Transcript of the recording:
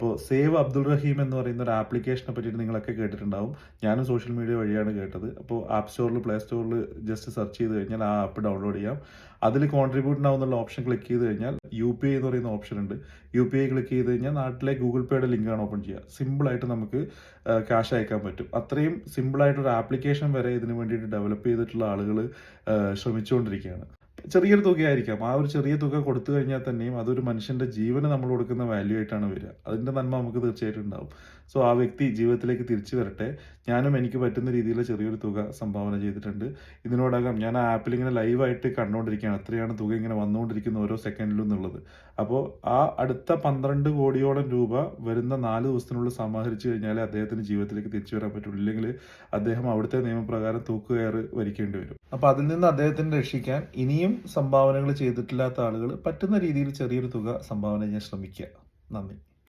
അപ്പോൾ സേവ് അബ്ദുൾ റഹീം എന്ന് പറയുന്ന ഒരു ആപ്ലിക്കേഷനെ പറ്റിയിട്ട് നിങ്ങളൊക്കെ കേട്ടിട്ടുണ്ടാവും. ഞാനും സോഷ്യൽ മീഡിയ വഴിയാണ് കേട്ടത്. അപ്പോൾ ആപ്പ് സ്റ്റോറിൽ, പ്ലേ സ്റ്റോറിൽ ജസ്റ്റ് സെർച്ച് ചെയ്ത് കഴിഞ്ഞാൽ ആ ആപ്പ് ഡൗൺലോഡ് ചെയ്യാം. അതിൽ കോൺട്രിബ്യൂട്ട് നൗ എന്നുള്ള ഓപ്ഷൻ ക്ലിക്ക് ചെയ്ത് കഴിഞ്ഞാൽ UPI എന്ന് പറയുന്ന ഓപ്ഷൻ ഉണ്ട്. UPI ക്ലിക്ക് ചെയ്ത് കഴിഞ്ഞാൽ നാട്ടിലെ ഗൂഗിൾ പേയുടെ ലിങ്കാണ് ഓപ്പൺ ചെയ്യുക. സിമ്പിളായിട്ട് നമുക്ക് ക്യാഷ് അയക്കാൻ പറ്റും. അത്രയും സിമ്പിളായിട്ടൊരു ആപ്ലിക്കേഷൻ വരെ ഇതിന് വേണ്ടിയിട്ട് ഡെവലപ്പ് ചെയ്തിട്ടുള്ള ആളുകൾ ശ്രമിച്ചുകൊണ്ടിരിക്കുകയാണ്. ചെറിയൊരു തുകയായിരിക്കാം. ആ ഒരു ചെറിയ തുക കൊടുത്തു കഴിഞ്ഞാൽ തന്നെയും അതൊരു മനുഷ്യന്റെ ജീവന് നമ്മൾ കൊടുക്കുന്ന വാല്യൂ ആയിട്ടാണ് വരിക. അതിന്റെ നന്മ നമുക്ക് തീർച്ചയായിട്ടും ഉണ്ടാവും. സോ ആ വ്യക്തി ജീവിതത്തിലേക്ക് തിരിച്ചു വരട്ടെ. ഞാനും എനിക്ക് പറ്റുന്ന രീതിയിൽ ചെറിയൊരു തുക സംഭാവന ചെയ്തിട്ടുണ്ട്. ഇതിനോടകം ഞാൻ ആ ആപ്പിൽ ഇങ്ങനെ ലൈവായിട്ട് കണ്ടുകൊണ്ടിരിക്കുകയാണ്. എത്രയാണ് തുക ഇങ്ങനെ വന്നുകൊണ്ടിരിക്കുന്ന ഓരോ സെക്കൻഡിലും എന്നുള്ളത്. അപ്പോൾ ആ അടുത്ത 12 കോടിയോളം രൂപ വരുന്ന 4 ദിവസത്തിനുള്ളിൽ സമാഹരിച്ചു കഴിഞ്ഞാൽ അദ്ദേഹത്തിന് ജീവിതത്തിലേക്ക് തിരിച്ചു വരാൻ പറ്റുള്ളൂ. ഇല്ലെങ്കിൽ അദ്ദേഹം അവിടുത്തെ നിയമപ്രകാരം തൂക്കുകയറ് വരിക്കേണ്ടി വരും. അപ്പോൾ അതിൽ നിന്ന് അദ്ദേഹത്തിനെ രക്ഷിക്കാൻ ഇനിയും സംഭാവനകൾ ചെയ്തിട്ടില്ലാത്ത ആളുകൾ പറ്റുന്ന രീതിയിൽ ചെറിയൊരു തുക സംഭാവന ചെയ്യാൻ ശ്രമിക്കുക. നന്ദി.